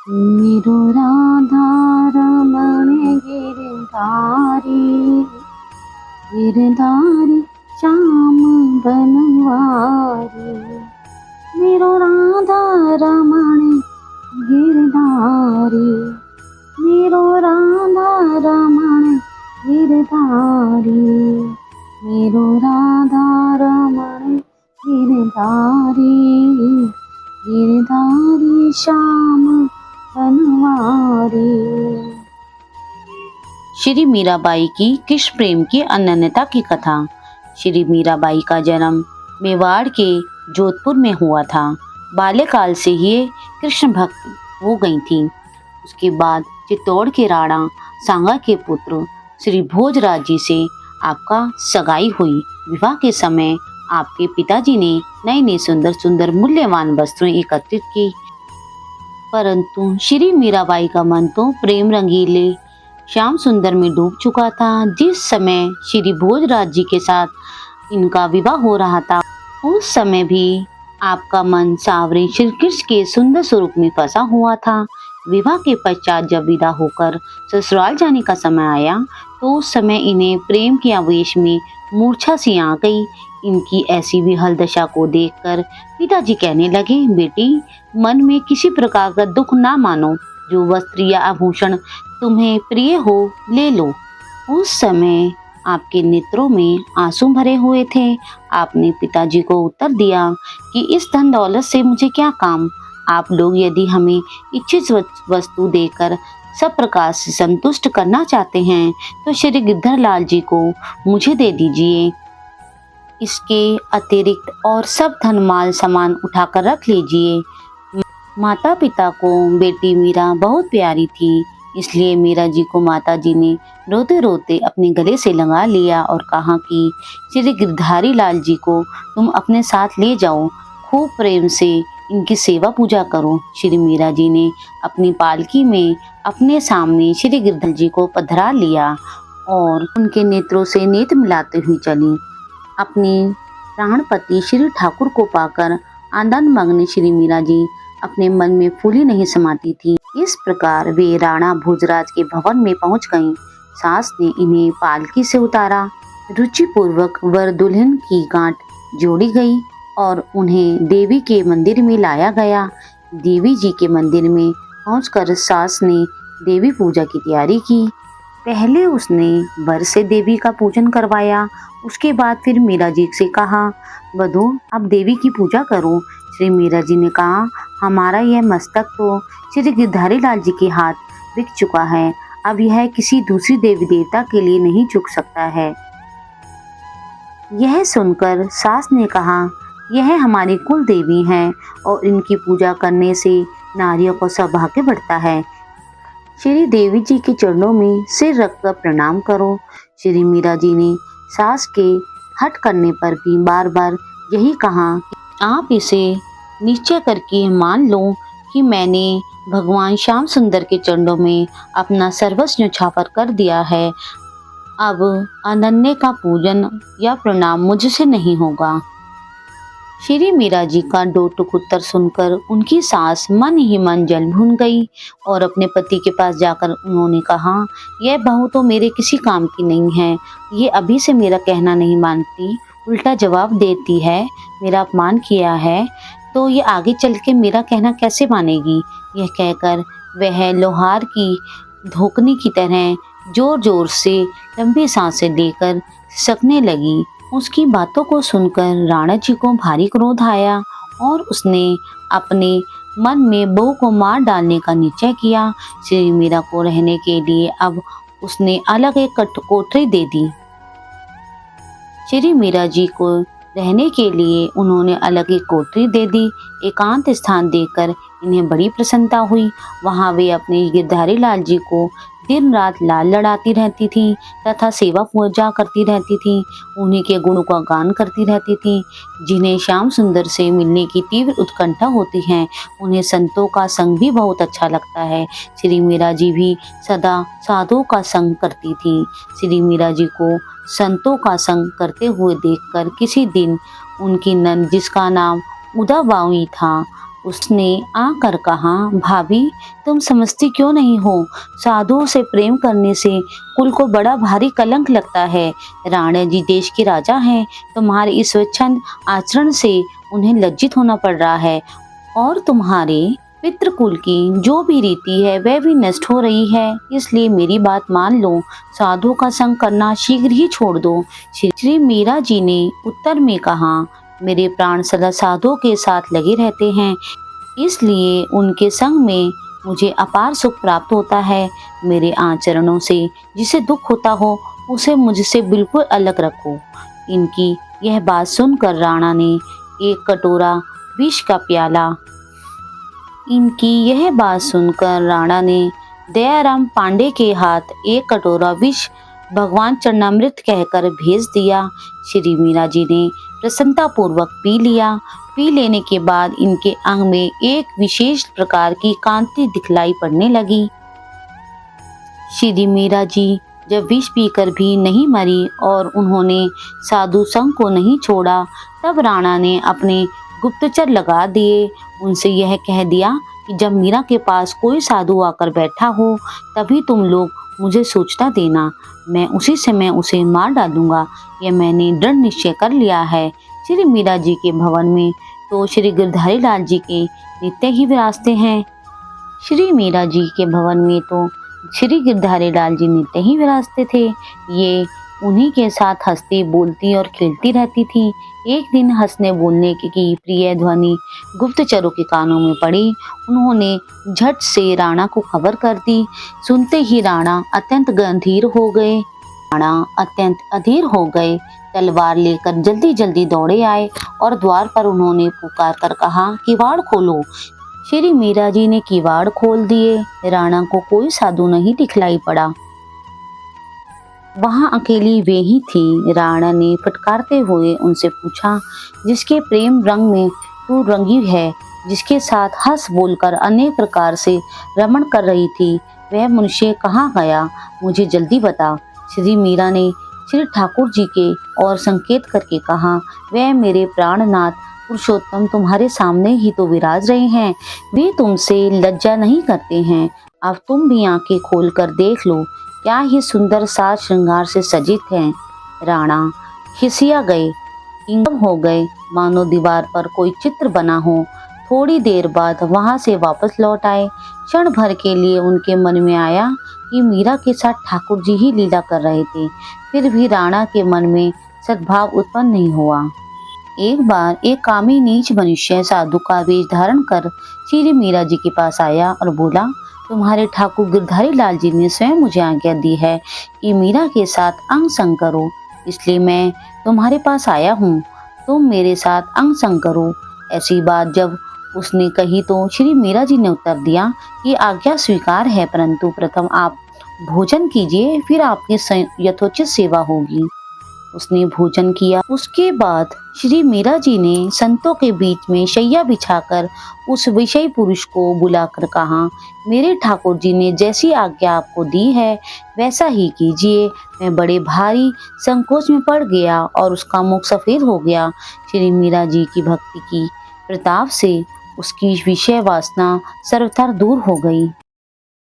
मेरो राधा रमण गिरधारी, गिरधारी श्याम बनवारी। मेरो राधा रमण गिरधारी, मेरो राधा रमण गिरधारी, मेरो राधा रमण गिरधारी, गिरधारी श्याम बनवारी। श्री मीराबाई की कृष्ण प्रेम की अनन्यता की कथा। श्री मीराबाई का जन्म मेवाड़ के जोधपुर में हुआ था। बाल्यकाल से ये कृष्ण भक्त हो गई थी। उसके बाद चित्तौड़ के राणा सांगा के पुत्र श्री भोजराज जी से आपका सगाई हुई। विवाह के समय आपके पिताजी ने नई नई सुंदर सुंदर मूल्यवान वस्तुएं एकत्रित की, परंतु श्री मीराबाई का मन तो प्रेम रंगीले श्याम सुंदर में डूब चुका था। जिस समय श्री भोजराज जी के साथ इनका विवाह हो रहा था, उस समय भी आपका मन सावरे श्री कृष्ण के सुंदर स्वरूप में फंसा हुआ था। विवाह के पश्चात जब विदा होकर ससुराल जाने का समय आया, तो उस समय इन्हें प्रेम के आवेश में मूर्छा सी आ गई। इनकी ऐसी विहल दशा को देखकर पिताजी कहने लगे, बेटी, मन में किसी प्रकार का दुख ना मानो। जो वस्त्र या आभूषण तुम्हें प्रिय हो ले लो। उस समय आपके नेत्रों में आंसू भरे हुए थे। आपने पिताजी को उत्तर दिया कि इस धन दौलत से मुझे क्या काम। आप लोग यदि हमें इच्छित वस्तु देकर सब प्रकार से संतुष्ट करना चाहते हैं, तो श्री गिरधरलाल जी को मुझे दे दीजिए। इसके अतिरिक्त और सब धन माल सामान उठाकर रख लीजिए। माता पिता को बेटी मीरा बहुत प्यारी थी, इसलिए मीरा जी को माता जी ने रोते रोते अपने गले से लगा लिया और कहा कि श्री गिरधारी लाल जी को तुम अपने साथ ले जाओ, खूब प्रेम से इनकी सेवा पूजा करो। श्री मीरा जी ने अपनी पालकी में अपने सामने श्री गिरधर जी को पधरा लिया और उनके नेत्रों से नेत्र मिलाते हुए चली। अपने प्राणपति श्री ठाकुर को पाकर आनंद मग्न श्री मीरा जी अपने मन में फूली नहीं समाती थी। इस प्रकार वे राणा भोजराज के भवन में पहुंच गईं। सास ने इन्हें पालकी से उतारा। रुचि पूर्वक वर दुल्हन की गांठ जोड़ी गई और उन्हें देवी के मंदिर में लाया गया। देवी जी के मंदिर में पहुंचकर सास ने देवी पूजा की तैयारी की। पहले उसने वर से देवी का पूजन करवाया, उसके बाद फिर मीरा जी से कहा, वधू, अब देवी की पूजा करो। श्री मीरा जी ने कहा, हमारा यह मस्तक तो श्री गिरधारी लाल जी के हाथ बिक चुका है, अब यह किसी दूसरी देवी देवता के लिए नहीं झुक सकता है। यह सुनकर सास ने कहा, यह हमारी कुल देवी हैं और इनकी पूजा करने से नारियों को सौभाग्य बढ़ता है। श्री देवी जी के चरणों में सिर रखकर प्रणाम करो। श्री मीरा जी ने सास के हट करने पर भी बार बार यही कहा कि आप इसे निश्चय करके मान लो कि मैंने भगवान श्याम सुंदर के चरणों में अपना सर्वस्व न्यौछावर कर दिया है। अब अनन्य का पूजन या प्रणाम मुझसे नहीं होगा। श्री मीरा जी का डोटुक उत्तर सुनकर उनकी सास मन ही मन जल भून गई और अपने पति के पास जाकर उन्होंने कहा, यह बहू तो मेरे किसी काम की नहीं है। ये अभी से मेरा कहना नहीं मानती, उल्टा जवाब देती है। मेरा अपमान किया है तो ये आगे चल के मेरा कहना कैसे मानेगी। यह कहकर वह लोहार की धोकनी की तरह जोर जोर से लंबी सांसें लेकर सिसकने लगी। उसकी बातों को सुनकर राणा जी को भारी क्रोध आया और उसने अपने मन में बहू को मार डालने का निश्चय किया। श्री मीरा को रहने के लिए अब उसने अलग एक कोठरी दे दी। श्री मीरा जी को रहने के लिए उन्होंने अलग एक कोठरी दे दी। एकांत स्थान देकर इन्हें बड़ी प्रसन्नता हुई। वहां वे अपने गिरधारी लाल जी को दिन रात लाल लड़ाती रहती थी तथा सेवा पूजा करती रहती थी। उन्हीं के गुणों का गान करती रहती थी। जिन्हें श्याम सुंदर से मिलने की तीव्र उत्कंठा होती है, उन्हें संतों का संग भी बहुत अच्छा लगता है। श्री मीरा जी भी सदा साधुओं का संग करती थी। श्री मीरा जी को संतों का संग करते हुए देखकर किसी दिन उनकी नंद, जिसका नाम उदा बाई था, उसने आकर कहा, भाभी तुम समझती क्यों नहीं हो, साधुओं से प्रेम करने से कुल को बड़ा भारी कलंक लगता है। राणा जी देश के राजा हैं, तुम्हारे इस स्वच्छंद आचरण से उन्हें लज्जित होना पड़ रहा है और तुम्हारे पितृकुल की जो भी रीति है वह भी नष्ट हो रही है। इसलिए मेरी बात मान लो, साधुओं का संग करना शीघ्र ही छोड़ दो। श्री मीरा जी ने उत्तर में कहा, मेरे प्राण सदा साधुओं के साथ लगे रहते हैं, इसलिए उनके संग में मुझे अपार सुख प्राप्त होता है। मेरे आचरणों से जिसे दुख होता हो उसे मुझसे बिल्कुल अलग रखो। इनकी यह बात सुनकर राणा ने एक कटोरा विष का प्याला इनकी यह बात सुनकर राणा ने दयाराम पांडे के हाथ एक कटोरा विष भगवान चरणामृत कहकर भेज दिया। श्री मीरा जी ने प्रसन्नता पूर्वक पी लिया। पी लेने के बाद इनके अंग में एक विशेष प्रकार की कांति दिखलाई पड़ने लगी। श्री मीरा जी जब विष पीकर भी नहीं मरी और उन्होंने साधु संग को नहीं छोड़ा, तब राणा ने अपने गुप्तचर लगा दिए। उनसे यह कह दिया कि जब मीरा के पास कोई साधु आकर बैठा हो तभी तुम लोग मुझे सूचना देना, मैं उसी समय उसे मार डालूंगा। यह मैंने दृढ़ निश्चय कर लिया है। श्री मीरा जी के भवन में तो श्री गिरधारी लाल जी के नित्य ही विराजते हैं। श्री मीरा जी के भवन में तो श्री गिरधारी लाल जी नित्य ही विराजते थे। ये उन्हीं के साथ हंसती बोलती और खेलती रहती थी। एक दिन हंसने बोलने की प्रिय ध्वनि गुप्तचरों के कानों में पड़ी। उन्होंने झट से राणा को खबर कर दी। सुनते ही राणा अत्यंत अधीर हो गए। तलवार लेकर जल्दी जल्दी दौड़े आए और द्वार पर उन्होंने पुकार कर कहा, किवाड़ खोलो। श्री मीरा जी ने किवाड़ खोल दिए। राणा को कोई साधु नहीं दिखलाई पड़ा। वहां अकेली वे ही थी। राणा ने फटकारते हुए उनसे पूछा, जिसके प्रेम रंग में तू रंगी है, जिसके साथ हंस बोलकर अनेक प्रकार से रमण कर रही थी, वह मनुष्य कहाँ गया, मुझे जल्दी बता। श्री मीरा ने श्री ठाकुर जी के और संकेत करके कहा, वह मेरे प्राणनाथ पुरुषोत्तम तुम्हारे सामने ही तो विराज रहे हैं। वे तुमसे लज्जा नहीं करते हैं। अब तुम भी आंखें खोलकर देख लो, क्या ही सुंदर साज श्रृंगार से सजित हैं। राणा खिसिया गए, इंगम हो गए, मानो दीवार पर कोई चित्र बना हो। थोड़ी देर बाद वहां से वापस लौट आए। क्षण भर के लिए उनके मन में आया कि मीरा के साथ ठाकुर जी ही लीला कर रहे थे। फिर भी राणा के मन में सद्भाव उत्पन्न नहीं हुआ। एक बार एक कामी नीच मनुष्य साधु का वेश धारण कर श्री मीरा जी के पास आया और बोला, तुम्हारे ठाकुर गिरधारी लाल जी ने स्वयं मुझे आज्ञा दी है कि मीरा के साथ अंग संग करो, इसलिए मैं तुम्हारे पास आया हूँ। तुम मेरे साथ अंग संग करो। ऐसी बात जब उसने कही तो श्री मीरा जी ने उत्तर दिया कि आज्ञा स्वीकार है, परंतु प्रथम आप भोजन कीजिए, फिर आपकी यथोचित सेवा होगी। उसने भोजन किया। उसके बाद श्री मीरा जी ने संतों के बीच में शैया बिछाकर उस विषयी पुरुष को बुलाकर कहा, मेरे ठाकुर जी ने जैसी आज्ञा आपको दी है वैसा ही कीजिए। मैं बड़े भारी संकोच में पड़ गया और उसका मुख सफेद हो गया। श्री मीरा जी की भक्ति की प्रताप से उसकी विषय वासना सर्वथा दूर हो गई।